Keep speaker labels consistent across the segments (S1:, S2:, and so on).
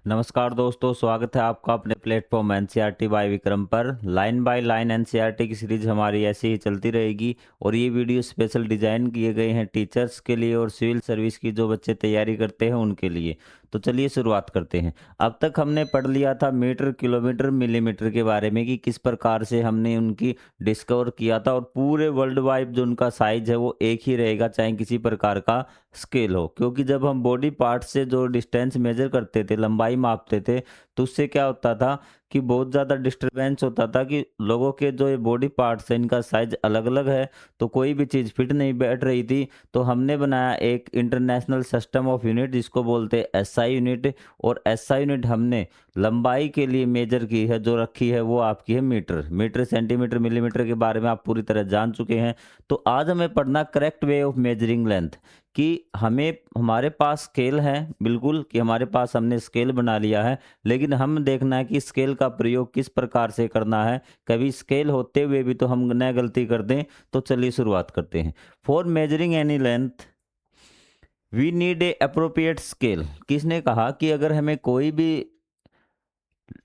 S1: नमस्कार दोस्तों, स्वागत है आपका अपने प्लेटफॉर्म एनसीईआरटी बाय विक्रम पर। लाइन बाय लाइन एनसीईआरटी की सीरीज हमारी ऐसे ही चलती रहेगी और ये वीडियो स्पेशल डिजाइन किए गए हैं टीचर्स के लिए और सिविल सर्विस की जो बच्चे तैयारी करते हैं उनके लिए। तो चलिए शुरुआत करते हैं। अब तक हमने पढ़ लिया था मीटर, किलोमीटर, मिलीमीटर के बारे में कि किस प्रकार से हमने उनकी डिस्कवर किया था, और पूरे वर्ल्ड वाइड जो उनका साइज है वो एक ही रहेगा, चाहे किसी प्रकार का स्केल हो। क्योंकि जब हम बॉडी पार्ट से जो डिस्टेंस मेजर करते थे, लंबाई मापते थे, तो उससे क्या होता था कि बहुत ज़्यादा डिस्टरबेंस होता था कि लोगों के जो ये बॉडी पार्ट्स हैं इनका साइज अलग अलग है, तो कोई भी चीज़ फिट नहीं बैठ रही थी। तो हमने बनाया एक इंटरनेशनल सिस्टम ऑफ यूनिट जिसको बोलते हैं एसआई यूनिट। और एसआई यूनिट हमने लंबाई के लिए मेजर की है, जो रखी है वो आपकी है मीटर। मीटर, सेंटीमीटर, मिलीमीटर के बारे में आप पूरी तरह जान चुके हैं। तो आज हमें पढ़ना correct way of measuring length, कि हमें हमारे पास स्केल है, बिल्कुल कि हमारे पास हमने स्केल बना लिया है, लेकिन हम देखना है कि स्केल का प्रयोग किस प्रकार से करना है। कभी स्केल होते हुए भी तो हम न गलती कर दें। तो चलिए शुरुआत करते हैं। For measuring any length we need a appropriate scale. किसने कहा कि अगर हमें कोई भी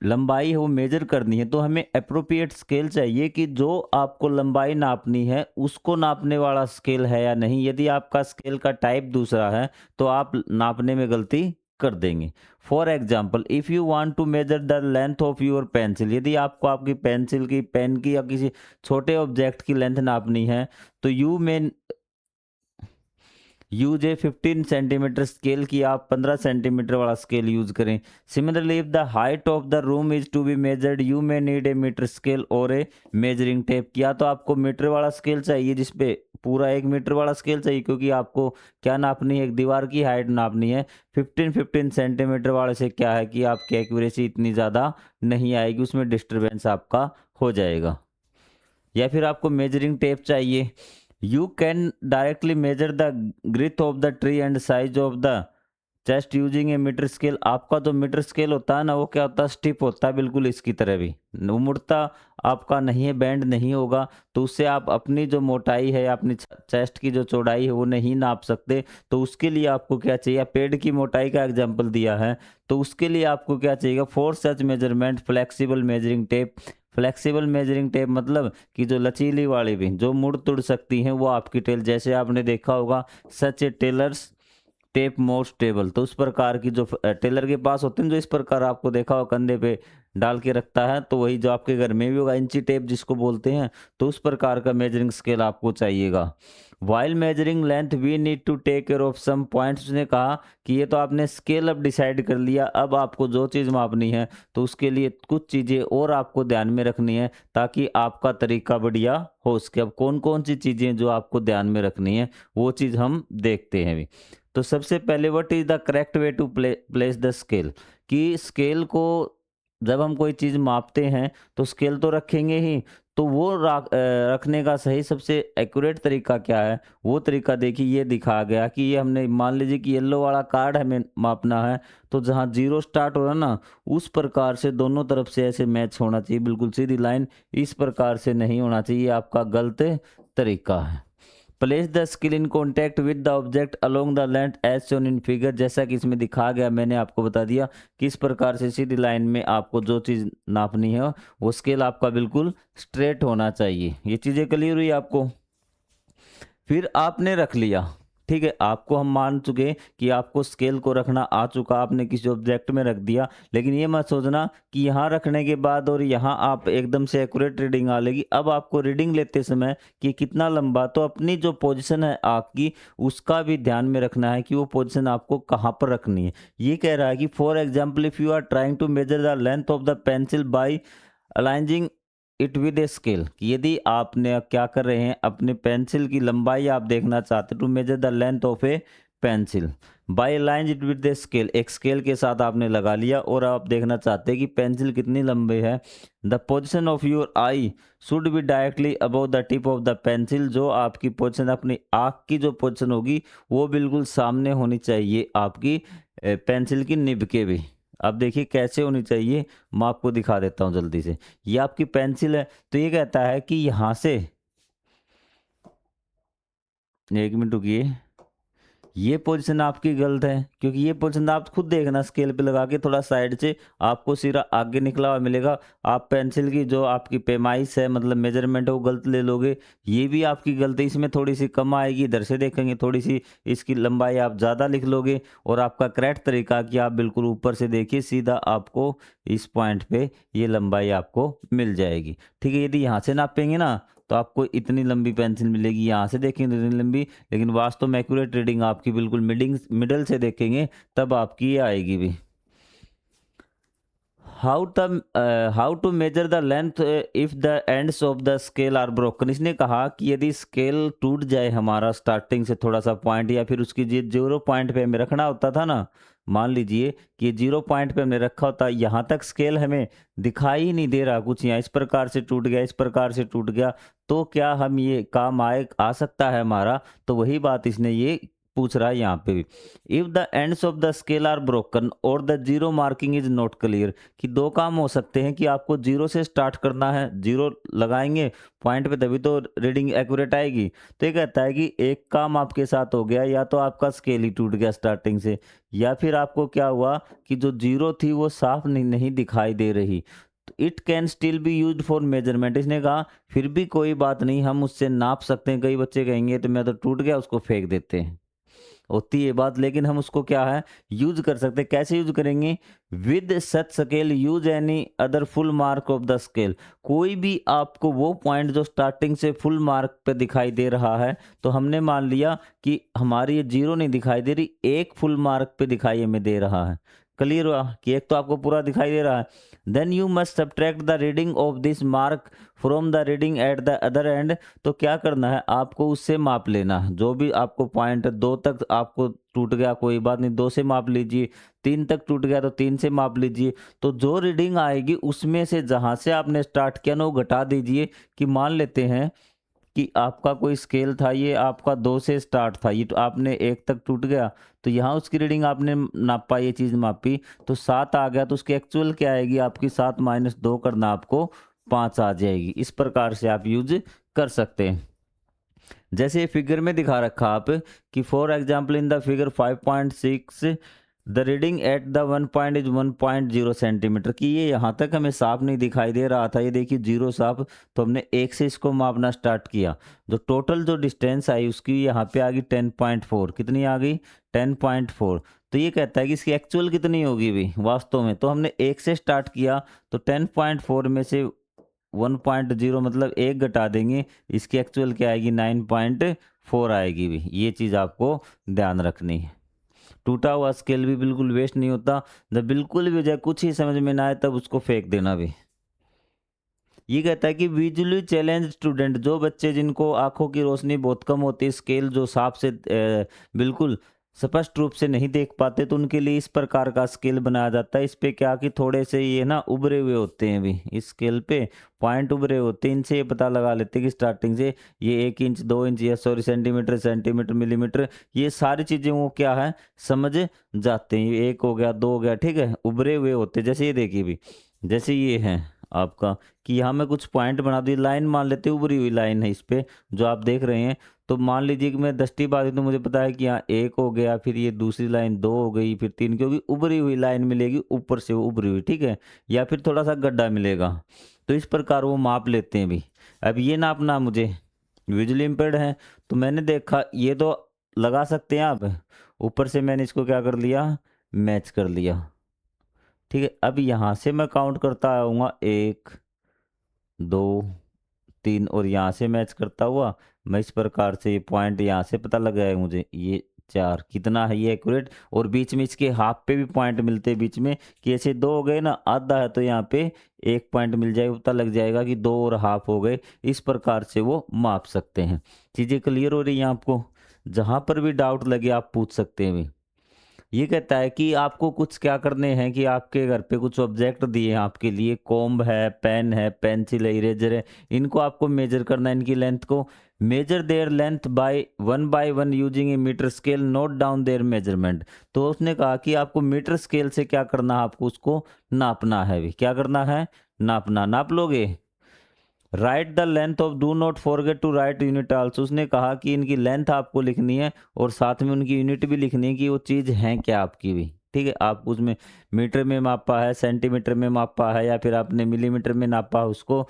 S1: लंबाई है वो मेजर करनी है तो हमें अप्रोप्रिएट स्केल चाहिए, कि जो आपको लंबाई नापनी है उसको नापने वाला स्केल है या नहीं। यदि आपका स्केल का टाइप दूसरा है तो आप नापने में गलती कर देंगे। For example, if you want to measure the length of your pencil, यदि आपको आपकी पेंसिल की, पेन की या किसी छोटे ऑब्जेक्ट की लेंथ नापनी है, तो you may use a 15 centimetre scale, की आप 15 सेंटीमीटर वाला स्केल यूज करें। Similarly if the height of the room is to be measured you may need a metre scale और ए मेजरिंग टेप। या तो आपको मीटर वाला स्केल चाहिए जिसपे पूरा 1 मीटर वाला स्केल चाहिए, क्योंकि आपको क्या नापनी है, एक दीवार की हाइट नापनी है। 15 सेंटीमीटर वाले से क्या है कि आपकी एक्यूरेसी इतनी ज़्यादा नहीं आएगी, उसमें डिस्टरबेंस आपका हो जाएगा। या फिर आपको मेजरिंग टेप चाहिए। You can directly measure the girth of the tree and size of the chest using a metre scale. आपका जो मीटर स्केल होता है ना, वो क्या होता है, स्टिप होता है, बिल्कुल इसकी तरह भी वो मुड़ता आपका नहीं है, बैंड नहीं होगा। तो उससे आप अपनी जो मोटाई है या अपनी चेस्ट की जो चौड़ाई है वो नहीं नाप सकते। तो उसके लिए आपको क्या चाहिए, पेड़ की मोटाई का एग्जाम्पल दिया है, तो उसके लिए आपको क्या चाहिए, for such measurement flexible measuring tape. Flexible measuring tape मतलब कि जो लचीली वाली भी, जो मुड़ तुड़ सकती हैं, वो आपकी टेल, जैसे आपने देखा होगा सच ए टेलर्स टेप मोर स्टेबल। तो उस प्रकार की जो टेलर के पास होते हैं, जो इस प्रकार आपको देखा हो कंधे पे डाल के रखता है, तो वही जो आपके घर में भी होगा, इंची टेप जिसको बोलते हैं। तो उस प्रकार का मेजरिंग स्केल आपको चाहिएगा। While measuring length we need to take care of some points. उसने कहा कि ये तो आपने स्केल अब डिसाइड कर लिया, अब आपको जो चीज़ मापनी है तो उसके लिए कुछ चीज़ें और आपको ध्यान में रखनी है, ताकि आपका तरीका बढ़िया हो सके। अब कौन कौन सी चीज़ें जो आपको ध्यान में रखनी है वो चीज़ हम देखते हैं अभी। तो सबसे पहले what is the correct way to place the scale, कि स्केल को जब हम कोई चीज़ मापते हैं तो स्केल तो रखेंगे ही, तो वो रखने का सही सबसे एक्यूरेट तरीका क्या है। वो तरीका देखिए, ये दिखा गया कि ये हमने मान लीजिए कि येलो वाला कार्ड हमें मापना है, तो जहाँ जीरो स्टार्ट हो रहा है ना, उस प्रकार से दोनों तरफ से ऐसे मैच होना चाहिए, बिल्कुल सीधी लाइन, इस प्रकार से नहीं होना चाहिए। ये आपका गलत तरीका है। Place the scale in contact with the object along the length as shown in figure. जैसा कि इसमें दिखा गया, मैंने आपको बता दिया किस प्रकार से सीधी लाइन में आपको जो चीज़ नापनी है वो स्केल आपका बिल्कुल स्ट्रेट होना चाहिए। ये चीज़ें क्लियर हुई आपको। फिर आपने रख लिया, ठीक है, आपको हम मान चुके कि आपको स्केल को रखना आ चुका, आपने किसी ऑब्जेक्ट में रख दिया। लेकिन ये मत सोचना कि यहाँ रखने के बाद और यहाँ आप एकदम से एक्यूरेट रीडिंग आ लेगी। अब आपको रीडिंग लेते समय कि कितना लंबा, तो अपनी जो पोजीशन है आपकी उसका भी ध्यान में रखना है कि वो पोजीशन आपको कहाँ पर रखनी है। ये कह रहा है कि for example if you are trying to measure the length of the pencil by aligning it with a scale, कि यदि आपने क्या कर रहे हैं, अपने पेंसिल की लंबाई आप देखना चाहते to measure the length of a pencil by align it with the scale, एक स्केल के साथ आपने लगा लिया और आप देखना चाहते हैं कि पेंसिल कितनी लंबी है। The position of your I should be directly above the tip of the pencil. जो आपकी पोजिशन, अपनी आँख की जो पोजिशन होगी वो बिल्कुल सामने होनी चाहिए आपकी पेंसिल की निब के भी। अब देखिए कैसे होनी चाहिए, मैं आपको दिखा देता हूँ जल्दी से। ये आपकी पेंसिल है, तो ये कहता है कि यहाँ से, एक मिनट रुकिए, ये पोजीशन आपकी गलत है, क्योंकि ये पोजीशन आप खुद देखना स्केल पे लगा के थोड़ा साइड से आपको सिरा आगे निकला हुआ मिलेगा। आप पेंसिल की जो आपकी पैमाइश है मतलब मेजरमेंट है वो गलत ले लोगे, ये भी आपकी गलती। इसमें थोड़ी सी कम आएगी, इधर से देखेंगे थोड़ी सी इसकी लंबाई आप ज़्यादा लिख लोगे। और आपका करेक्ट तरीका कि आप बिल्कुल ऊपर से देखिए सीधा आपको इस पॉइंट पे ये लंबाई आपको मिल जाएगी। ठीक है, यदि यहाँ से नापेंगे ना तो आपको इतनी लंबी पेंसिल मिलेगी, यहाँ से देखेंगे तो इतनी लंबी, लेकिन वास्तव में एक्यूरेट रीडिंग आपकी बिल्कुल मिडल से देखेंगे तब आपकी ये आएगी भी। How to measure the length if the ends of the scale are broken. इसने कहा कि यदि स्केल टूट जाए हमारा स्टार्टिंग से थोड़ा सा पॉइंट, या फिर उसकी जीरो पॉइंट पे हमें रखना होता था ना, मान लीजिए कि जीरो पॉइंट पे हमने रखा होता, यहाँ तक स्केल हमें दिखाई ही नहीं दे रहा कुछ, यहाँ इस प्रकार से टूट गया, इस प्रकार से टूट गया, तो क्या हम ये काम आ सकता है हमारा? तो वही बात इसने ये पूछ रहा है यहाँ पे भी। If the ends of the scale are broken और the zero marking is not clear, कि दो काम हो सकते हैं कि आपको जीरो से स्टार्ट करना है, जीरो लगाएंगे पॉइंट पे तभी तो रीडिंग एक्यूरेट आएगी। तो ये कहता है कि एक काम आपके साथ हो गया, या तो आपका स्केल ही टूट गया स्टार्टिंग से, या फिर आपको क्या हुआ कि जो जीरो थी वो साफ नहीं दिखाई दे रही। It can still be use for measurement. इसने कहा फिर भी कोई बात नहीं, हम उससे नाप सकते हैं। कई बच्चे कहेंगे तो मैं तो टूट गया, उसको फेंक देते हैं, होती है बात, लेकिन हम उसको क्या है यूज कर सकते हैं। कैसे यूज करेंगे? With such scale use any other full mark of the scale. कोई भी आपको वो पॉइंट जो स्टार्टिंग से फुल मार्क पे दिखाई दे रहा है, तो हमने मान लिया कि हमारी ये जीरो नहीं दिखाई दे रही, एक फुल मार्क पे दिखाई हमें दे रहा है। क्लियर हुआ कि एक तो आपको पूरा दिखाई दे रहा है। Then you must subtract the reading of this mark from the reading at the other end. तो क्या करना है आपको, उससे माप लेना है। जो भी आपको पॉइंट 2 तक आपको टूट गया कोई बात नहीं, 2 से माप लीजिए, 3 तक टूट गया तो 3 से माप लीजिए। तो जो रीडिंग आएगी उसमें से जहाँ से आपने स्टार्ट किया ना वो घटा दीजिए। कि मान लेते हैं कि आपका कोई स्केल था, ये आपका 2 से स्टार्ट था, ये तो आपने 1 तक टूट गया, तो यहाँ उसकी रीडिंग आपने नापा, ये चीज़ मापी तो 7 आ गया, तो उसकी एक्चुअल क्या आएगी आपकी? 7 - 2 करना आपको 5 आ जाएगी। इस प्रकार से आप यूज कर सकते हैं। जैसे फिगर में दिखा रखा आप कि for example in the figure 5.6 the reading at the 1 point is 1.0 centimetre. कि ये यहाँ तक हमें साफ नहीं दिखाई दे रहा था, ये देखिए जीरो साफ, तो हमने 1 से इसको मापना स्टार्ट किया। जो टोटल जो डिस्टेंस आई उसकी यहाँ पे आ गई 10.4। कितनी आ गई? 10.4। तो ये कहता है कि इसकी एक्चुअल कितनी होगी भी वास्तव में? तो हमने 1 से स्टार्ट किया, तो 10.4 में से 1.0 मतलब 1 घटा देंगे, इसकी एक्चुअल क्या आएगी? 9.4 आएगी भी। ये चीज़ आपको ध्यान रखनी है। टूटा हुआ स्केल भी बिल्कुल वेस्ट नहीं होता। जब बिल्कुल भी हो जाए, कुछ ही समझ में ना आए, तब उसको फेंक देना भी। ये कहता है कि विजुअली चैलेंज स्टूडेंट, जो बच्चे जिनको आंखों की रोशनी बहुत कम होती है, स्केल जो साफ से बिल्कुल स्पष्ट रूप से नहीं देख पाते, तो उनके लिए इस प्रकार का स्केल बनाया जाता है। इस पे क्या कि थोड़े से ये ना उभरे हुए होते हैं भी, इस स्केल पे पॉइंट उभरे होते हैं, इनसे ये पता लगा लेते हैं कि स्टार्टिंग से ये 1 इंच 2 इंच या सॉरी सेंटीमीटर मिलीमीटर, ये सारी चीज़ें वो क्या है समझ जाते हैं। ये 1 हो गया, 2 हो गया, ठीक है, उभरे हुए होते हैं। जैसे ये देखिए भी, जैसे ये है आपका कि यहाँ मैं कुछ पॉइंट बना दी, लाइन मान लेते हैं, उभरी हुई लाइन है इस पे जो आप देख रहे हैं। तो मान लीजिए कि मैं दृष्टि बाधित, तो मुझे पता है कि यहाँ 1 हो गया, फिर ये दूसरी लाइन 2 हो गई, फिर 3, क्योंकि उभरी हुई लाइन मिलेगी ऊपर से, वो उभरी हुई, ठीक है, या फिर थोड़ा सा गड्ढा मिलेगा। तो इस प्रकार वो माप लेते हैं भी। अब ये नापना मुझे विजुअली इम्पेयर्ड है, तो मैंने देखा ये तो लगा सकते हैं आप, ऊपर से मैंने इसको क्या कर लिया, मैच कर लिया, ठीक है। अब यहाँ से मैं काउंट करता आऊँगा 1 2 3 और यहाँ से मैच करता हुआ मैं इस प्रकार से ये पॉइंट यहाँ से पता लग जाएगा मुझे, ये 4 कितना है ये एक्यूरेट। और बीच में इसके हाफ पे भी पॉइंट मिलते हैं बीच में, कि ऐसे 2 हो गए ना, आधा है तो यहाँ पे 1 पॉइंट मिल जाएगा, पता लग जाएगा कि 2 और हाफ हो गए। इस प्रकार से वो माप सकते हैं। चीज़ें क्लियर हो रही हैं आपको? जहाँ पर भी डाउट लगे आप पूछ सकते हैं भी। ये कहता है कि आपको कुछ क्या करने हैं कि आपके घर पे कुछ ऑब्जेक्ट दिए हैं आपके लिए, कॉम्ब है, पेन है, पेंसिल है, इरेजर है, इनको आपको मेजर करना है, इनकी लेंथ को। Measure their length by one using a metre scale, note down their measurement. तो उसने कहा कि आपको मीटर स्केल से क्या करना है, आपको उसको नापना है भी। क्या करना है? नापना। नाप लोगे? Write the length of, do not forget to write unit also. उसने कहा कि इनकी लेंथ आपको लिखनी है और साथ में उनकी यूनिट भी लिखनी है कि वो चीज़ है क्या आपकी भी। ठीक है, आप उसमें मीटर में मापा है, सेंटीमीटर में मापा है, या फिर आपने मिलीमीटर में नापा है उसको।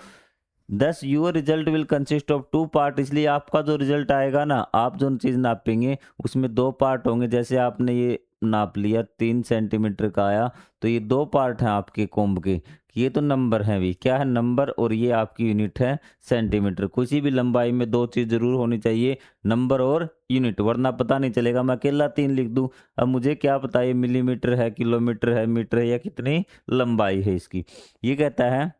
S1: Thus your result will consist of two part, इसलिए आपका जो रिजल्ट आएगा ना, आप जो चीज़ नापेंगे उसमें दो पार्ट होंगे। जैसे आपने ये नाप लिया 3 सेंटीमीटर का आया, तो ये दो पार्ट हैं आपके कोम्ब के। ये तो नंबर है भी, क्या है नंबर, और ये आपकी यूनिट है सेंटीमीटर। किसी भी लंबाई में दो चीज़ जरूर होनी चाहिए, नंबर और यूनिट, वरना पता नहीं चलेगा। मैं अकेला 3 लिख दूं, अब मुझे क्या पता ये मिलीमीटर है, किलोमीटर है, मीटर है, या कितनी लंबाई है इसकी। ये कहता है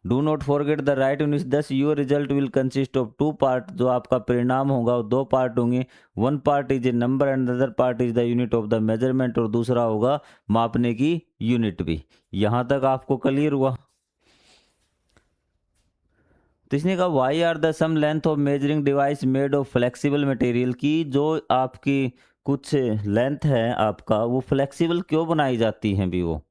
S1: do not forget the right unit, thus your result will consist of two part, जो आपका परिणाम होगा वो दो पार्ट होंगे। One part is a number and other part is the unit of the measurement, और दूसरा होगा मापने की यूनिट भी। यहाँ तक आपको क्लियर हुआ? तो इसने कहा why are the some length of measuring device made of flexible material, की जो आपकी कुछ लेंथ है आपका वो फ्लेक्सिबल क्यों बनाई जाती हैं भी वो,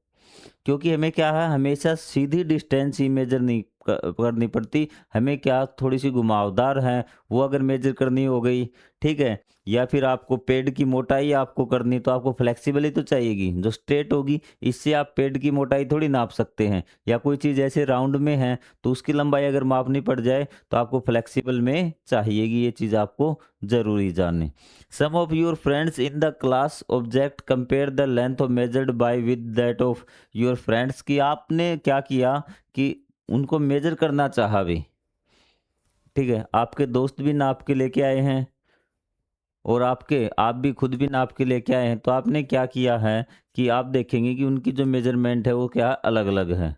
S1: क्योंकि हमें क्या है हमेशा सीधी डिस्टेंस ही मेजर नहीं करनी पड़ती, हमें क्या थोड़ी सी घुमावदार है वो अगर मेजर करनी हो गई, ठीक है। या फिर आपको पेड़ की मोटाई आपको करनी, तो आपको फ्लेक्सिबल ही तो चाहिएगी, जो स्ट्रेट होगी इससे आप पेड़ की मोटाई थोड़ी नाप सकते हैं। या कोई चीज़ ऐसे राउंड में है तो उसकी लंबाई अगर मापनी पड़ जाए तो आपको फ्लेक्सिबल में चाहिएगी, ये चीज़ आपको ज़रूरी जाननी। Some of your friends in the class object compare the length of measured by with that of your friends, की आपने क्या किया कि उनको मेजर करना चाहा भी, ठीक है, आपके दोस्त भी नाप के लेके आए हैं और आप भी खुद भी नाप के लेके आए हैं, तो आपने क्या किया है कि आप देखेंगे कि उनकी जो मेजरमेंट है वो क्या अलग अलग है।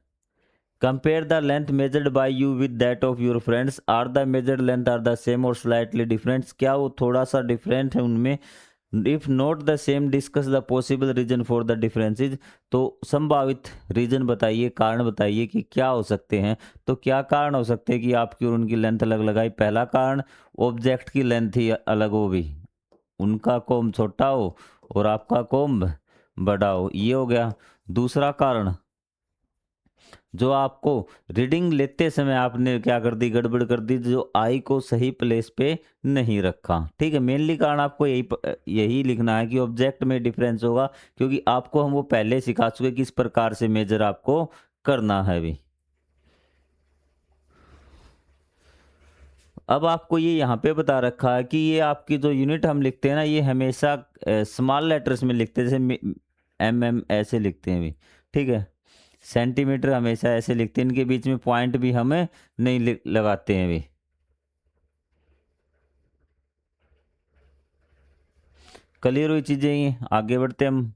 S1: Compare the length measured by you with that of your friends, are the measured length are the same और स्लाइटली डिफरेंट, क्या वो थोड़ा सा डिफरेंट है उनमें। If not the same discuss the possible reason for the differences, तो संभावित reason बताइए, कारण बताइए कि क्या हो सकते हैं। तो क्या कारण हो सकते हैं कि आपकी और उनकी लेंथ अलग लगाई? पहला कारण, ऑब्जेक्ट की लेंथ ही अलग हो भी, उनका कोम छोटा हो और आपका कोम बड़ा हो, ये हो गया। दूसरा कारण, जो आपको रीडिंग लेते समय आपने क्या कर दी, गड़बड़ कर दी, जो आई को सही प्लेस पे नहीं रखा, ठीक है। मेनली कारण आपको यही लिखना है कि ऑब्जेक्ट में डिफरेंस होगा, क्योंकि आपको हम वो पहले सिखा चुके किस प्रकार से मेजर आपको करना है भी। अब आपको ये यहाँ पे बता रखा है कि ये आपकी जो यूनिट हम लिखते हैं ना, ये हमेशा स्मॉल लेटर्स में लिखते हैं, जैसे एम ऐसे लिखते हैं भी, ठीक है। सेंटीमीटर हमेशा ऐसे लिखते हैं, इनके बीच में पॉइंट भी हमें नहीं लगाते हैं भी। क्लियर हुई चीजें, ये आगे बढ़ते हम।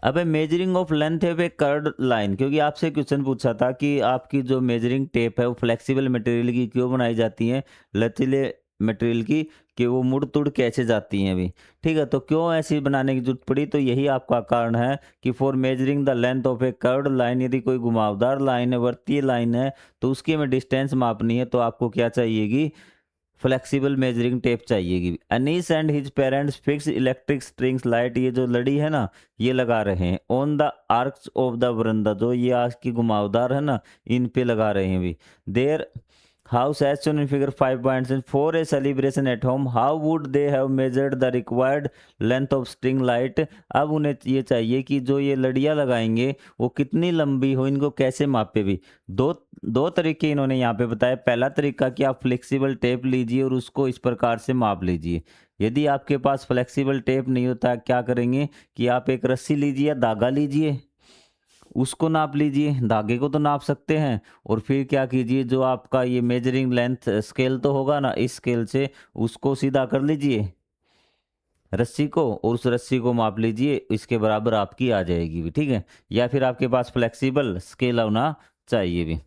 S1: अब मेजरिंग ऑफ लेंथ है वे कर्ड लाइन, क्योंकि आपसे क्वेश्चन पूछा था कि आपकी जो मेजरिंग टेप है वो फ्लेक्सिबल मटेरियल की क्यों बनाई जाती है, लचीले मटेरियल की, कि वो मुड़ तुड़ कैसे जाती हैं अभी, ठीक है। तो क्यों ऐसी बनाने की जरूरत पड़ी, तो यही आपका कारण है कि for measuring the length of a curved line, यदि कोई घुमावदार लाइन है, वर्तीय लाइन है, तो उसकी हमें डिस्टेंस मापनी है, तो आपको क्या चाहिएगी, फ्लेक्सिबल मेजरिंग टेप चाहिएगी। Anees and his parents fix electric strings light, ये जो लड़ी है ना ये लगा रहे हैं, on the arcs of the veranda, जो ये आज की घुमावदार है ना इन पे लगा रहे हैं भी। Their house as shown in figure 5.6 for a celebration at home, how would they have measured the required length of string light। अब उन्हें ये चाहिए कि जो ये लड़ियाँ लगाएंगे वो कितनी लंबी हो, इनको कैसे मापे भी। दो दो तरीके इन्होंने यहाँ पे बताए। पहला तरीका कि आप फ्लेक्सिबल टेप लीजिए और उसको इस प्रकार से माप लीजिए। यदि आपके पास फ्लेक्सिबल टेप नहीं होता, क्या करेंगे कि आप एक रस्सी लीजिए या धागा लीजिए, उसको नाप लीजिए, धागे को तो नाप सकते हैं, और फिर क्या कीजिए, जो आपका ये मेजरिंग लेंथ स्केल तो होगा ना, इस स्केल से उसको सीधा कर लीजिए रस्सी को, और उस रस्सी को माप लीजिए, इसके बराबर आपकी आ जाएगी भी, ठीक है। या फिर आपके पास फ्लेक्सिबल स्केल होना चाहिए भी।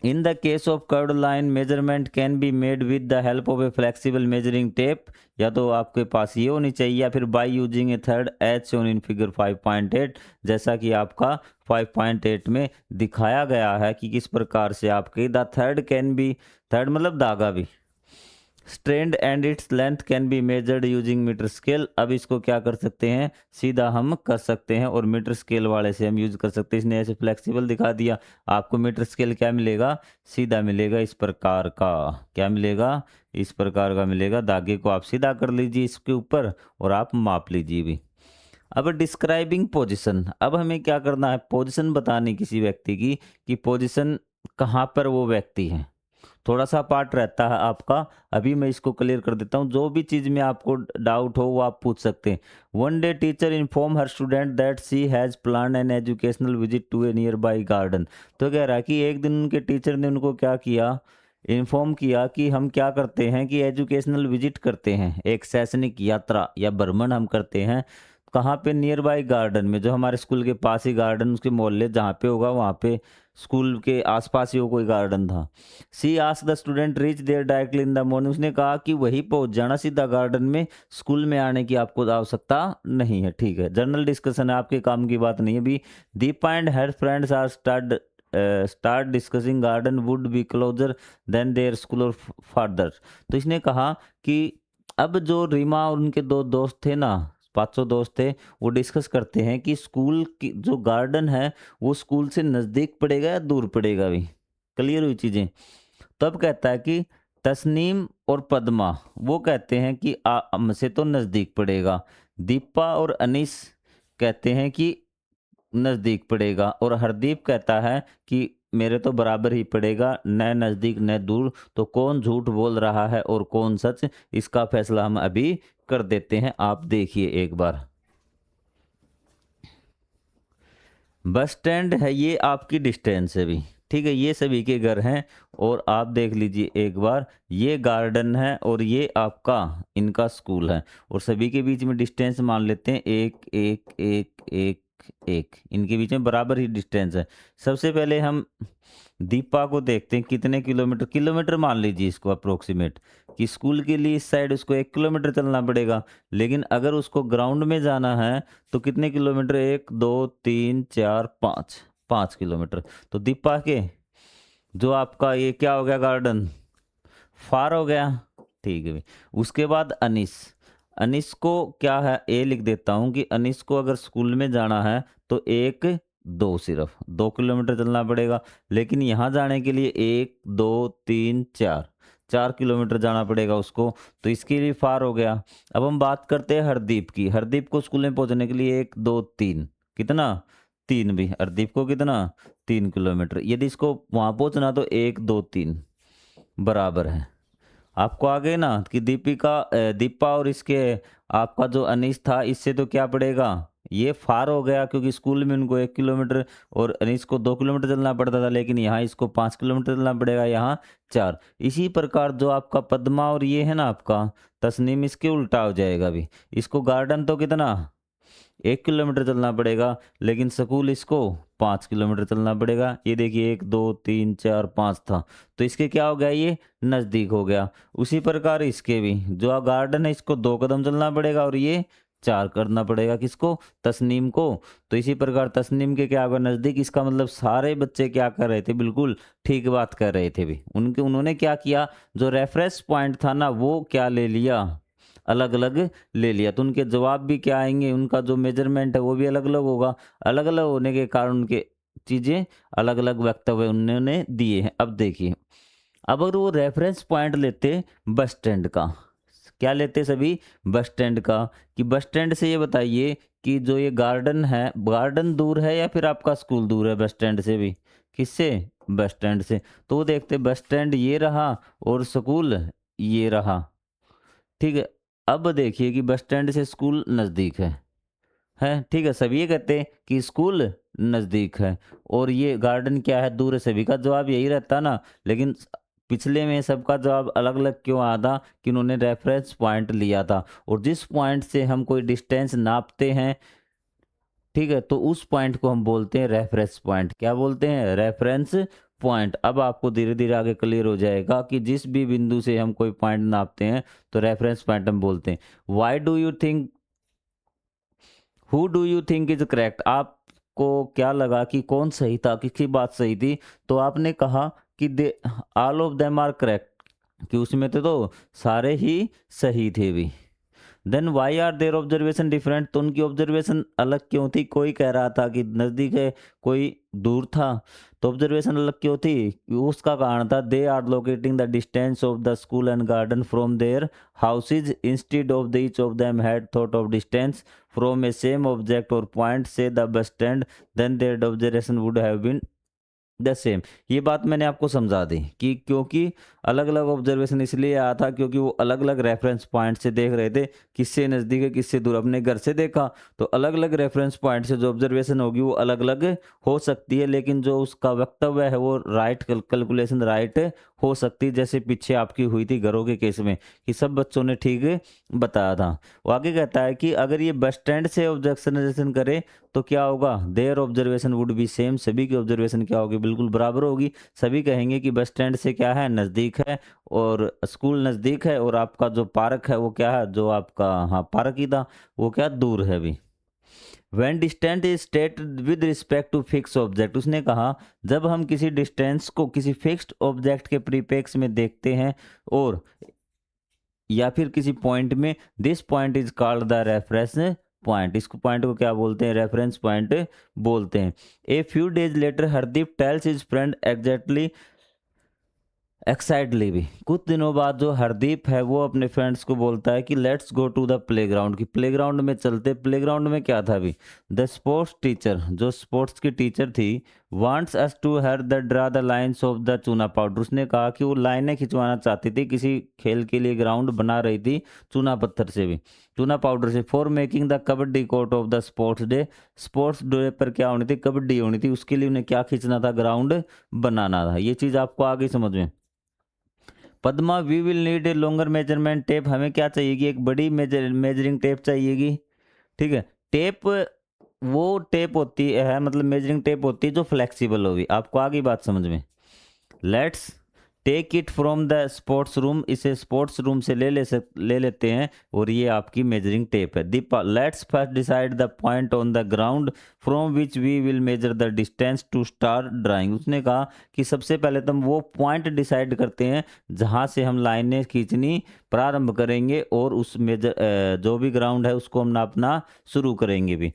S1: In the case of curved line measurement can be made with the help of a flexible measuring tape, या तो आपके पास ये होनी चाहिए, या फिर by using a thread as shown in figure 5.8, जैसा कि आपका 5.8 में दिखाया गया है कि किस प्रकार से आपके the thread can be, thread मतलब धागा भी, strand and its length can be measured using metre scale. अब इसको क्या कर सकते हैं, सीधा हम कर सकते हैं और मीटर स्केल वाले से हम यूज कर सकते हैं। इसने ऐसे फ्लेक्सिबल दिखा दिया, आपको मीटर स्केल क्या मिलेगा, सीधा मिलेगा इस प्रकार का। क्या मिलेगा, इस प्रकार का मिलेगा। धागे को आप सीधा कर लीजिए इसके ऊपर और आप माप लीजिए भी। अब डिस्क्राइबिंग पोजीशन, अब हमें क्या करना है, पोजीशन बतानी किसी व्यक्ति की कि पोजीशन कहाँ पर वो व्यक्ति है। थोड़ा सा पार्ट रहता है आपका, अभी मैं इसको क्लियर कर देता हूँ। जो भी चीज़ में आपको डाउट हो वो आप पूछ सकते हैं। One day teacher inform her student that she has plan an educational visit to a nearby garden. तो कह रहा है कि एक दिन उनके टीचर ने उनको क्या किया, इन्फॉर्म किया कि हम क्या करते हैं कि एजुकेशनल विजिट करते हैं, एक शैक्षणिक यात्रा या भ्रमण हम करते हैं। कहाँ पे, नियर बाई गार्डन में, जो हमारे स्कूल के पास ही गार्डन, उसके मोहल्ले जहाँ पे होगा वहाँ पे, स्कूल के आसपास ही वो कोई गार्डन था। She ask the student reach there directly in the morning. उसने कहा कि वही पहुंच जाना सीधा गार्डन में, स्कूल में आने की आपको आवश्यकता नहीं है। ठीक है, जनरल डिस्कशन है, आपके काम की बात नहीं है। अभी Deepa and her friends are start discussing garden would be closer than their school or father. तो इसने कहा कि अब जो रीमा और उनके दो दोस्त थे ना, 500 दोस्त थे, वो डिस्कस करते हैं कि स्कूल की जो गार्डन है वो स्कूल से नज़दीक पड़ेगा या दूर पड़ेगा। भी क्लियर हुई चीज़ें। तब कहता है कि तस्नीम और पद्मा वो कहते हैं कि हमसे तो नज़दीक पड़ेगा। दीपा और अनीस कहते हैं कि नज़दीक पड़ेगा, और हरदीप कहता है कि मेरे तो बराबर ही पड़ेगा, न नज़दीक न दूर। तो कौन झूठ बोल रहा है और कौन सच, इसका फैसला हम अभी कर देते हैं। आप देखिए एक बार, बस स्टैंड है ये, आपकी डिस्टेंस है भी। ठीक है, ये सभी के घर हैं, और आप देख लीजिए एक बार, ये गार्डन है और ये आपका इनका स्कूल है, और सभी के बीच में डिस्टेंस मान लेते हैं एक एक एक एक एक, इनके बीच में बराबर ही डिस्टेंस है। सबसे पहले हम दीपा को देखते हैं कितने किलोमीटर, किलोमीटर मान लीजिए इसको अप्रोक्सीमेट, कि स्कूल के लिए इस साइड उसको 1 किलोमीटर चलना पड़ेगा। लेकिन अगर उसको ग्राउंड में जाना है तो कितने किलोमीटर, 1 2 3 4 5, 5 किलोमीटर। तो दीपा के जो आपका ये क्या हो गया, गार्डन फार हो गया। ठीक है भाई। उसके बाद अनीस, अनीस को क्या है, ए लिख देता हूँ कि अनीस को अगर स्कूल में जाना है तो 1 2, सिर्फ 2 किलोमीटर चलना पड़ेगा। लेकिन यहाँ जाने के लिए 1 2 3 4, 4 किलोमीटर जाना पड़ेगा उसको, तो इसके लिए फार हो गया। अब हम बात करते हैं हरदीप की। हरदीप को स्कूल में पहुँचने के लिए 1 2 3, कितना, 3 भी। हरदीप को कितना, 3 किलोमीटर। यदि इसको वहाँ पहुँचना तो 1 2 3 बराबर है। आपको आ गए ना कि दीपा और इसके आपका जो अनीस था, इससे तो क्या पड़ेगा, ये फार हो गया, क्योंकि स्कूल में उनको 1 किलोमीटर और अनीस को 2 किलोमीटर चलना पड़ता था, लेकिन यहाँ इसको 5 किलोमीटर चलना पड़ेगा, यहाँ 4। इसी प्रकार जो आपका पद्मा और ये है ना आपका तस्नीम, इसके उल्टा हो जाएगा भी। इसको गार्डन तो कितना, 1 किलोमीटर चलना पड़ेगा, लेकिन स्कूल इसको 5 किलोमीटर चलना पड़ेगा। ये देखिए 1 2 3 4 5 था, तो इसके क्या हो गया, ये नज़दीक हो गया। उसी प्रकार इसके भी जो गार्डन है, इसको 2 कदम चलना पड़ेगा और ये 4 करना पड़ेगा, किसको, तस्नीम को। तो इसी प्रकार तस्नीम के क्या होगा, नज़दीक। इसका मतलब सारे बच्चे क्या कर रहे थे, बिल्कुल ठीक बात कर रहे थे भी। उन्होंने क्या किया, जो रेफरेंस पॉइंट था ना वो क्या ले लिया, अलग अलग ले लिया। तो उनके जवाब भी क्या आएंगे, उनका जो मेजरमेंट है वो भी अलग अलग होगा। अलग अलग होने के कारण उनके चीज़ें अलग अलग वक्तव्य उन्होंने दिए हैं। अब देखिए, अब अगर वो रेफरेंस पॉइंट लेते बस स्टैंड का, क्या लेते सभी, बस स्टैंड का, कि बस स्टैंड से ये बताइए कि जो ये गार्डन है, गार्डन दूर है या फिर आपका स्कूल दूर है बस स्टैंड से भी, किससे, बस स्टैंड से। तो वो देखते बस स्टैंड ये रहा और स्कूल ये रहा। ठीक है, अब देखिए कि बस स्टैंड से स्कूल नज़दीक है। ठीक है, सभी ये कहते हैं कि स्कूल नज़दीक है और ये गार्डन क्या है, दूर है। सभी का जवाब यही रहता ना, लेकिन पिछले में सबका जवाब अलग अलग क्यों आता, कि उन्होंने रेफरेंस पॉइंट लिया था, और जिस पॉइंट से हम कोई डिस्टेंस नापते हैं, ठीक है, तो उस पॉइंट को हम बोलते हैं रेफरेंस पॉइंट। क्या बोलते हैं, रेफरेंस पॉइंट। अब आपको धीरे धीरे आगे क्लियर हो जाएगा कि जिस भी बिंदु से हम कोई पॉइंट नापते हैं तो रेफरेंस पॉइंट हम बोलते हैं। Why do you think, who do you think is correct, आपको क्या लगा कि कौन सही था, किसकी बात सही थी। तो आपने कहा कि they all of them are correct, कि उसमें तो सारे ही सही थे भी। Then why are their observation different, तो उनकी ऑब्जर्वेशन अलग क्यों थी? कोई कह रहा था कि नज़दीक है, कोई दूर था, तो ऑब्जर्वेशन अलग क्यों थी? उसका कारण था they are locating the distance of the school and garden from their houses instead of the each of them had thought of distance from a same object or point से the bus stand, then their observation would have been the same. ये बात मैंने आपको समझा दी कि क्योंकि अलग अलग ऑब्जर्वेशन इसलिए आया था क्योंकि वो अलग अलग रेफरेंस पॉइंट से देख रहे थे, किससे नज़दीक है किससे दूर। अपने घर से देखा तो अलग अलग रेफरेंस पॉइंट से जो ऑब्जर्वेशन होगी वो अलग अलग हो सकती है, लेकिन जो उसका वक्तव्य है वो राइट कैलकुलेशन राइट हो सकती है, जैसे पीछे आपकी हुई थी घरों के केस में कि सब बच्चों ने ठीक बताया था। वो आगे कहता है कि अगर ये बस स्टैंड से ऑब्जर्वेशन करे तो क्या होगा? Their observation would be same, सभी की ऑब्जर्वेशन क्या होगी? बिल्कुल बराबर होगी। सभी कहेंगे कि बस स्टैंड से क्या है? नज़दीक है, और स्कूल नज़दीक है, और आपका जो पार्क है वो क्या है? जो आपका हाँ पार्क ही था वो क्या दूर है भी। When distance is stated with respect to fixed object, उसने कहा जब हम किसी डिस्टेंस को किसी फिक्स्ड ऑब्जेक्ट के प्रीपेक्स में देखते हैं और या फिर किसी पॉइंट में, this point is called the reference point. इसको पॉइंट को क्या बोलते हैं? रेफरेंस पॉइंट बोलते हैं। A few days later Hardeep tells his friend exactly excitedly भी, कुछ दिनों बाद जो हरदीप है वो अपने फ्रेंड्स को बोलता है कि let's go to the playground, कि प्लेग्राउंड में चलते। प्लेग्राउंड में क्या था अभी? द स्पोर्ट्स टीचर, जो स्पोर्ट्स की टीचर थी, wants us to her the draw the lines of the chuna powder. उसने कहा कि वो लाइनें खिंचवाना चाहती थी, किसी खेल के लिए ग्राउंड बना रही थी चूना पत्थर से भी, चूना पाउडर से, for making the kabaddi court of the sports day. Sports day पर क्या होनी थी? कबड्डी होनी थी, उसके लिए उन्हें क्या खींचना था? ग्राउंड बनाना था। ये चीज़ आपको आगे समझ में। Padma we will need a longer measurement tape, हमें क्या चाहिएगी? एक बड़ी मेजरिंग टेप चाहिएगी। ठीक है, टेप वो टेप होती है, मतलब मेजरिंग टेप होती है जो फ्लेक्सिबल होगी। आपको आगे बात समझ में। Let's take it from the sports room, इसे स्पोर्ट्स रूम से ले लेते हैं, और ये आपकी मेजरिंग टेप है। Deepa let's first decide the point on the ground from which we will measure the distance to start drawing. उसने कहा कि सबसे पहले तो हम वो पॉइंट डिसाइड करते हैं जहाँ से हम लाइनें खींचनी प्रारंभ करेंगे, और उस मेजर जो भी ग्राउंड है उसको हम नापना शुरू करेंगे भी।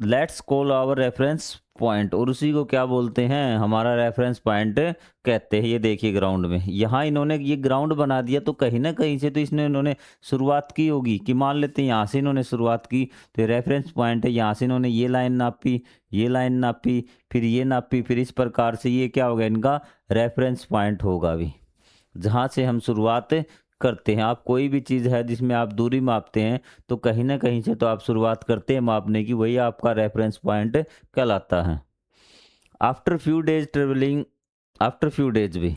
S1: Let's call our reference point, और उसी को क्या बोलते हैं? हमारा रेफरेंस पॉइंट कहते हैं। ये देखिए ग्राउंड में यहाँ इन्होंने ये ग्राउंड बना दिया, तो कहीं ना कहीं से तो इन्होंने शुरुआत की होगी, कि मान लेते हैं यहाँ से इन्होंने शुरुआत की, तो रेफरेंस पॉइंट है, यहाँ से इन्होंने ये लाइन नापी, ये लाइन नापी, फिर ये नापी, फिर इस प्रकार से ये क्या होगा? इनका रेफरेंस पॉइंट होगा भी, जहाँ से हम शुरुआत करते हैं। आप कोई भी चीज़ है जिसमें आप दूरी मापते हैं तो कहीं ना कहीं से तो आप शुरुआत करते हैं मापने की, वही आपका रेफरेंस पॉइंट कहलाता है। After few days travelling, after few days भी,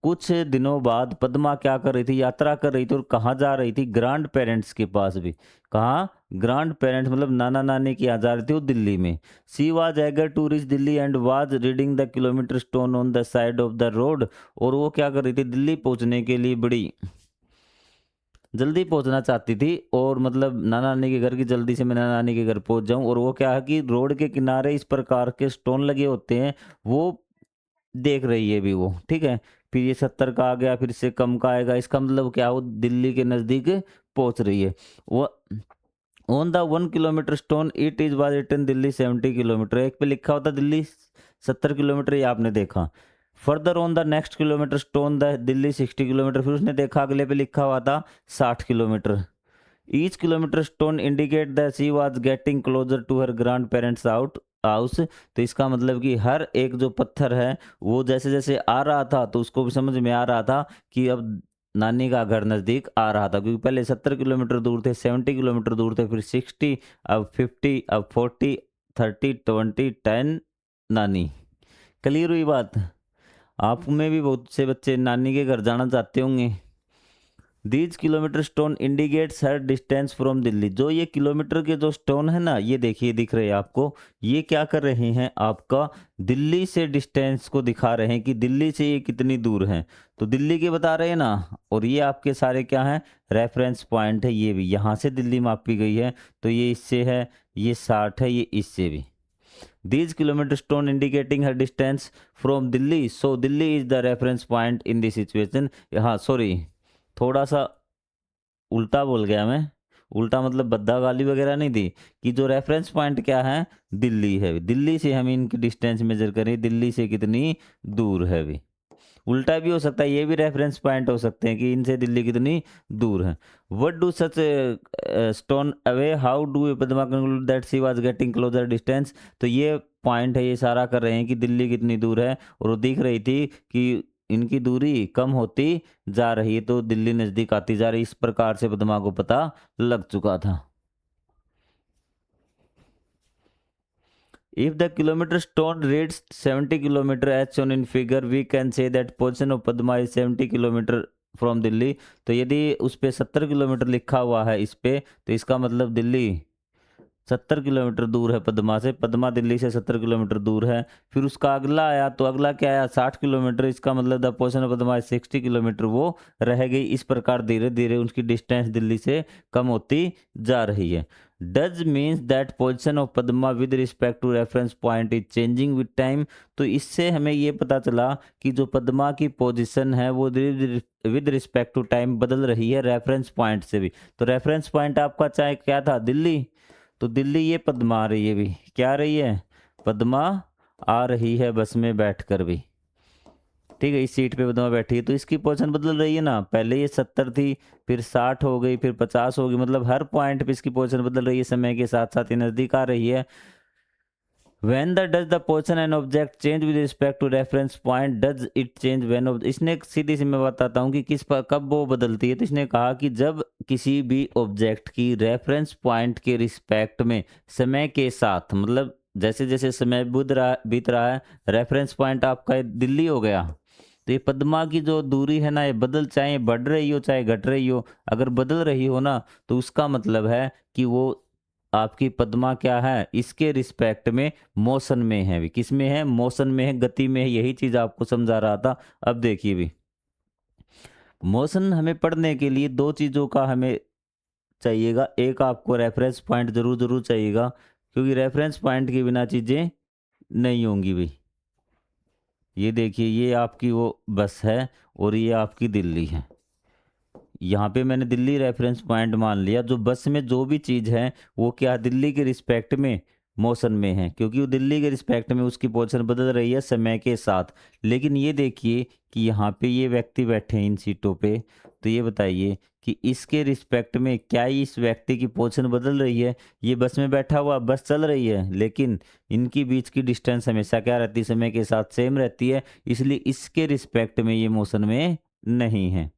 S1: कुछ दिनों बाद पद्मा क्या कर रही थी? यात्रा कर रही थी, और कहाँ जा रही थी? ग्रैंड पेरेंट्स के पास भी। कहाँ? ग्रैंड पेरेंट्स मतलब नाना नानी के यहाँ जा रही थी वो, दिल्ली में। She was eager to reach Delhi and was reading the kilometre stone on the side of the road, और वो क्या कर रही थी? दिल्ली पहुँचने के लिए बड़ी जल्दी पहुंचना चाहती थी, और मतलब नाना नानी के घर की जल्दी से मैं नाना नानी के घर पहुंच जाऊं। और वो क्या है कि रोड के किनारे इस प्रकार के स्टोन लगे होते हैं, वो देख रही है भी वो। ठीक है, फिर ये 70 का आ गया, फिर इससे कम का आएगा, इसका मतलब क्या? वो दिल्ली के नज़दीक पहुंच रही है। वो on the 1 kilometre stone it is was written Delhi 70 kilometre, एक पे लिखा होता दिल्ली 70 किलोमीटर, ये आपने देखा। Further on the next kilometre stone the Delhi 60 kilometre, फिर उसने देखा अगले पे लिखा हुआ था 60 kilometre. Each kilometre stone indicate the she was getting closer to her grandparents out house. तो इसका मतलब कि हर एक जो पत्थर है वो जैसे जैसे आ रहा था तो उसको भी समझ में आ रहा था कि अब नानी का घर नज़दीक आ रहा था, क्योंकि पहले 70 किलोमीटर दूर थे, 70 किलोमीटर दूर थे, फिर 60, अब 50, अब 40, 30, 20, 10 नानी। क्लियर हुई बात? आप में भी बहुत से बच्चे नानी के घर जाना चाहते होंगे। These kilometre stone indicates her distance from Delhi, जो ये किलोमीटर के जो स्टोन है ना, ये देखिए दिख रहे हैं आपको, ये क्या कर रहे हैं? आपका दिल्ली से डिस्टेंस को दिखा रहे हैं कि दिल्ली से ये कितनी दूर है, तो दिल्ली के बता रहे हैं ना। और ये आपके सारे क्या हैं? रेफरेंस पॉइंट है। ये भी यहाँ से दिल्ली मापी गई है, तो ये इससे है, ये 60 है, ये इससे भी। These kilometer stone indicating her distance from Delhi. So Delhi is the reference point in this situation. हाँ सॉरी, थोड़ा सा उल्टा बोल गया मैं। उल्टा मतलब बद्दा गाली वगैरह नहीं दी, कि जो रेफरेंस पॉइंट क्या है, दिल्ली है। दिल्ली से हम इनकी डिस्टेंस मेजर करें, दिल्ली से कितनी दूर है भी। उल्टा भी हो सकता है, ये भी रेफरेंस पॉइंट हो सकते हैं कि इनसे दिल्ली कितनी दूर है। What do such stone away, how do Padma conclude that she was getting closure distance. तो ये पॉइंट है, ये इशारा कर रहे हैं कि दिल्ली कितनी दूर है, और वो दिख रही थी कि इनकी दूरी कम होती जा रही है, तो दिल्ली नज़दीक आती जा रही। इस प्रकार से पद्मा को पता लग चुका था। If the kilometer stone reads 70 kilometer as shown in figure, we can say that position of Padma is 70 kilometer from Delhi. तो यदि उस पे 70 किलोमीटर लिखा हुआ है इस पे, तो इसका मतलब दिल्ली 70 किलोमीटर दूर है पद्मा से। पद्मा दिल्ली से 70 किलोमीटर दूर है। फिर उसका अगला आया, तो अगला क्या आया, 60 किलोमीटर। इसका मतलब the position of Padma 60 kilometre वो रह गई। इस प्रकार धीरे धीरे उनकी डिस्टेंस दिल्ली से कम होती जा रही है। Does means that position of Padma with respect to reference point is changing with time. तो इससे हमें ये पता चला कि जो पद्मा की पोजीशन है वो विद रिस्पेक्ट टू टाइम बदल रही है रेफरेंस पॉइंट से भी। तो रेफरेंस पॉइंट आपका चाहे क्या था, दिल्ली। तो दिल्ली ये पद्मा आ रही है भी, क्या आ रही है, पद्मा आ रही है बस में बैठकर भी। ठीक है, इस सीट पे पद्मा बैठी है, तो इसकी पोजीशन बदल रही है ना। पहले ये 70 थी, फिर 60 हो गई, फिर 50 हो गई। मतलब हर पॉइंट पे इसकी पोजीशन बदल रही है, समय के साथ साथ ये नज़दीक आ रही है। When the does the position and object change with respect to reference point, does it change when इसने सीधी सी मैं बताता हूँ कि कब वो बदलती है। तो इसने कहा कि जब किसी भी ऑब्जेक्ट की रेफरेंस पॉइंट के रिस्पेक्ट में समय के साथ, मतलब जैसे जैसे समय बीत रहा है, रेफरेंस पॉइंट आपका दिल्ली हो गया, तो ये पद्मा की जो दूरी है ना, ये बदल, चाहे बढ़ रही हो चाहे घट रही हो, अगर बदल रही हो ना, तो उसका मतलब है कि वो आपकी पद्मा क्या है, इसके रिस्पेक्ट में मोशन में है भी। किस में है, मोशन में है, गति में है। यही चीज आपको समझा रहा था। अब देखिए भी, मोशन हमें पढ़ने के लिए दो चीजों का हमें चाहिएगा। एक आपको रेफरेंस पॉइंट जरूर जरूर चाहिएगा, क्योंकि रेफरेंस पॉइंट के बिना चीजें नहीं होंगी भी। ये देखिए, ये आपकी वो बस है और ये आपकी दिल्ली है। यहाँ पे मैंने दिल्ली रेफरेंस पॉइंट मान लिया। जो बस में जो भी चीज़ है वो क्या, दिल्ली के रिस्पेक्ट में मोशन में है, क्योंकि वो दिल्ली के रिस्पेक्ट में उसकी पोजीशन बदल रही है समय के साथ। लेकिन ये देखिए कि यहाँ पे ये व्यक्ति बैठे हैं इन सीटों पे, तो ये बताइए कि इसके रिस्पेक्ट में क्या इस व्यक्ति की पोजीशन बदल रही है। ये बस में बैठा हुआ, बस चल रही है, लेकिन इनकी बीच की डिस्टेंस हमेशा क्या रहती है, समय के साथ सेम रहती है। इसलिए इसके रिस्पेक्ट में ये मोशन में नहीं है।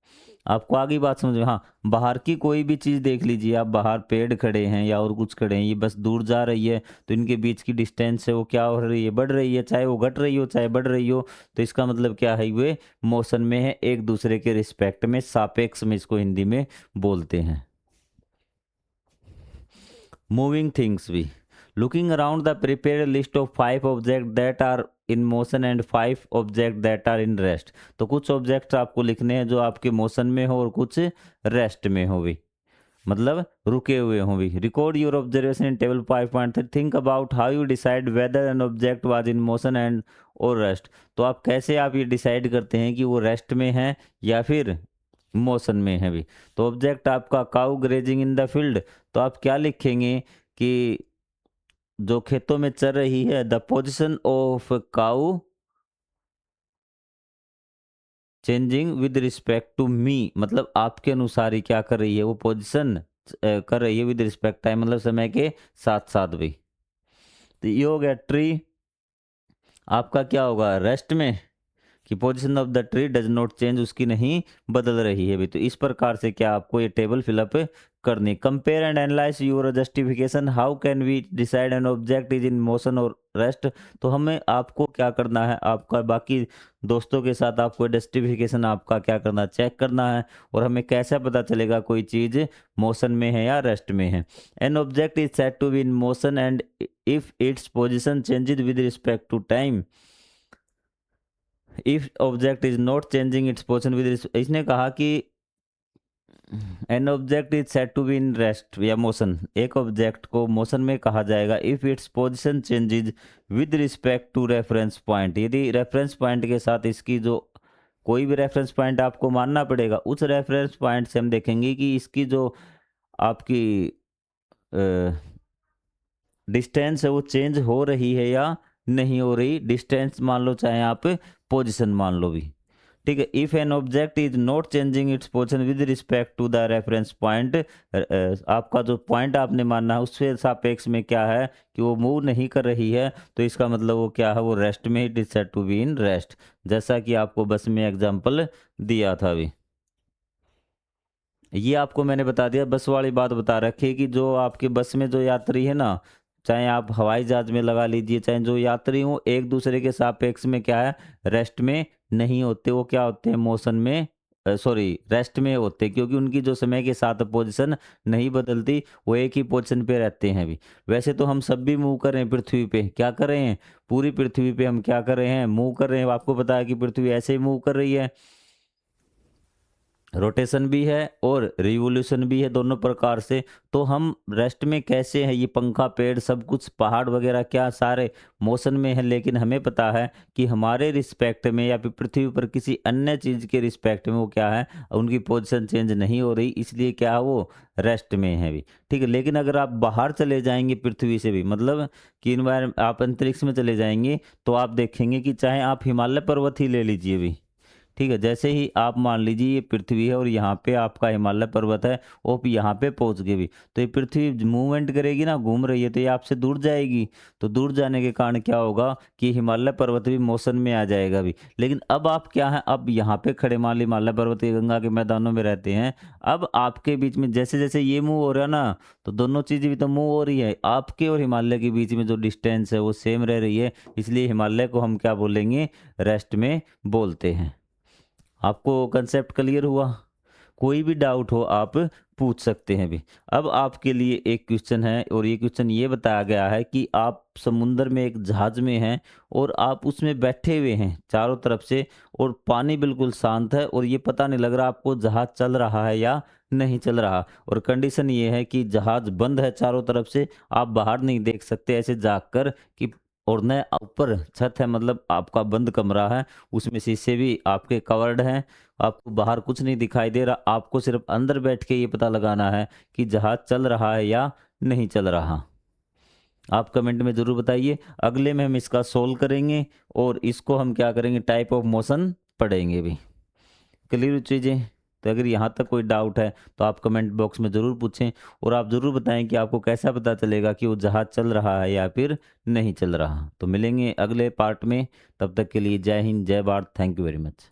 S1: आपको आगे बात समझ में, हाँ, बाहर की कोई भी चीज़ देख लीजिए आप, बाहर पेड़ खड़े हैं या और कुछ खड़े हैं, ये बस दूर जा रही है, तो इनके बीच की डिस्टेंस है वो क्या हो रही है, बढ़ रही है। चाहे वो घट रही हो चाहे बढ़ रही हो, तो इसका मतलब क्या है, वे मोशन में है, एक दूसरे के रिस्पेक्ट में, सापेक्ष में इसको हिंदी में बोलते हैं। मूविंग थिंग्स भी, looking around the prepared list of 5 objects that are in motion and 5 objects that are in rest। तो कुछ ऑब्जेक्ट्स आपको लिखने हैं जो आपके मोशन में हो और कुछ रेस्ट में हो भी, मतलब रुके हुए हों भी। Record your observation in table 5.3। Think about how you decide whether an object was in motion and और रेस्ट। तो आप कैसे आप ये डिसाइड करते हैं कि वो रेस्ट में है या फिर मोशन में है भी। तो ऑब्जेक्ट आपका cow grazing in the field, तो आप क्या लिखेंगे कि जो खेतों में चल रही है, the position of cow changing with respect to me, मतलब आपके अनुसार ही क्या कर रही है, वो पोजिशन कर रही है विद रिस्पेक्ट टाइम, मतलब समय के साथ साथ भी। तो ये हो गया ट्री, आपका क्या होगा, रेस्ट में, कि position of the tree does not change, उसकी नहीं बदल रही है भी। तो इस प्रकार से क्या आपको ये टेबल फिलअप करनी। Compare and analyse your justification, how can we decide an object is in motion or rest. तो हमें आपको क्या करना है, आपका बाकी दोस्तों के साथ आपको जस्टिफिकेशन आपका क्या करना, चेक करना है। और हमें कैसे पता चलेगा कोई चीज़ मोशन में है या रेस्ट में है। An object is said to be in motion and if its position changes with respect to time, if object is not changing its position with, इसने कहा कि an object is said to be in rest या motion, एक object को motion में कहा जाएगा if its position changes with respect to reference point, यदि रेफरेंस पॉइंट के साथ इसकी जो कोई भी रेफरेंस पॉइंट आपको मानना पड़ेगा, उस रेफरेंस पॉइंट से हम देखेंगे कि इसकी जो आपकी डिस्टेंस है वो चेंज हो रही है या नहीं हो रही। डिस्टेंस मान लो, चाहे आप पोजीशन मान लो भी, ठीक है। If an object is not changing its position with respect to the reference point, आपका जो पॉइंट आपने मानना है उससे सापेक्ष में क्या है कि वो मूव नहीं कर रही है, तो इसका मतलब वो क्या है, वो रेस्ट में, it is said to be in rest, जैसा कि आपको बस में एग्जांपल दिया था अभी। ये आपको मैंने बता दिया, बस वाली बात बता रखी है कि जो आपके बस में जो यात्री है ना, चाहे आप हवाई जहाज में लगा लीजिए, चाहे जो यात्री हो, एक दूसरे के सापेक्ष में क्या है, रेस्ट में नहीं होते, वो क्या होते हैं, मोशन में, सॉरी रेस्ट में होते हैं, क्योंकि उनकी जो समय के साथ पोजीशन नहीं बदलती, वो एक ही पोजीशन पे रहते हैं अभी। वैसे तो हम सब भी मूव कर रहे हैं पृथ्वी पे, क्या कर रहे हैं, पूरी पृथ्वी पे हम क्या कर रहे हैं, मूव कर रहे हैं। आपको पता है कि पृथ्वी ऐसे ही मूव कर रही है, रोटेशन भी है और रिवोल्यूशन भी है, दोनों प्रकार से। तो हम रेस्ट में कैसे हैं, ये पंखा, पेड़, सब कुछ, पहाड़ वगैरह क्या सारे मोशन में है, लेकिन हमें पता है कि हमारे रिस्पेक्ट में या फिर पृथ्वी पर किसी अन्य चीज़ के रिस्पेक्ट में वो क्या है, उनकी पोजीशन चेंज नहीं हो रही, इसलिए क्या है, वो रेस्ट में है भी, ठीक है। लेकिन अगर आप बाहर चले जाएंगे पृथ्वी से भी, मतलब कि इन्वायरमेंट, आप अंतरिक्ष में चले जाएंगे, तो आप देखेंगे कि चाहे आप हिमालय पर्वत ही ले लीजिए भी, ठीक है। जैसे ही आप मान लीजिए ये पृथ्वी है और यहाँ पे आपका हिमालय पर्वत है, और यहाँ पे पहुँच गए भी, तो ये पृथ्वी मूवमेंट करेगी ना, घूम रही है, तो ये आपसे दूर जाएगी। तो दूर जाने के कारण क्या होगा कि हिमालय पर्वत भी मोशन में आ जाएगा भी। लेकिन अब आप क्या है, अब यहाँ पे खड़े, मान ली हिमालय पर्वत के गंगा के मैदानों में रहते हैं, अब आपके बीच में जैसे जैसे ये मूव हो रहा है ना, तो दोनों चीज़ें भी तो मूव हो रही है, आपके और हिमालय के बीच में जो डिस्टेंस है वो सेम रह रही है, इसलिए हिमालय को हम क्या बोलेंगे, रेस्ट में बोलते हैं। आपको कंसेप्ट क्लियर हुआ? कोई भी डाउट हो आप पूछ सकते हैं भी। अब आपके लिए एक क्वेश्चन है, और ये क्वेश्चन ये बताया गया है कि आप समुंदर में एक जहाज में हैं और आप उसमें बैठे हुए हैं चारों तरफ से, और पानी बिल्कुल शांत है, और ये पता नहीं लग रहा आपको जहाज चल रहा है या नहीं चल रहा, और कंडीशन ये है कि जहाज बंद है चारों तरफ से, आप बाहर नहीं देख सकते ऐसे जाग कर कि, और न ऊपर छत है, मतलब आपका बंद कमरा है, उसमें शीशे भी आपके कवर्ड हैं, आपको बाहर कुछ नहीं दिखाई दे रहा, आपको सिर्फ अंदर बैठ के ये पता लगाना है कि जहाज चल रहा है या नहीं चल रहा। आप कमेंट में ज़रूर बताइए। अगले में हम इसका सोल्व करेंगे, और इसको हम क्या करेंगे, टाइप ऑफ मोशन पढ़ेंगे भी। क्लियर चीज़ें? तो अगर यहाँ तक कोई डाउट है तो आप कमेंट बॉक्स में ज़रूर पूछें, और आप ज़रूर बताएं कि आपको कैसा पता चलेगा कि वो जहाज़ चल रहा है या फिर नहीं चल रहा। तो मिलेंगे अगले पार्ट में, तब तक के लिए जय हिंद, जय Bharat, thank you very much.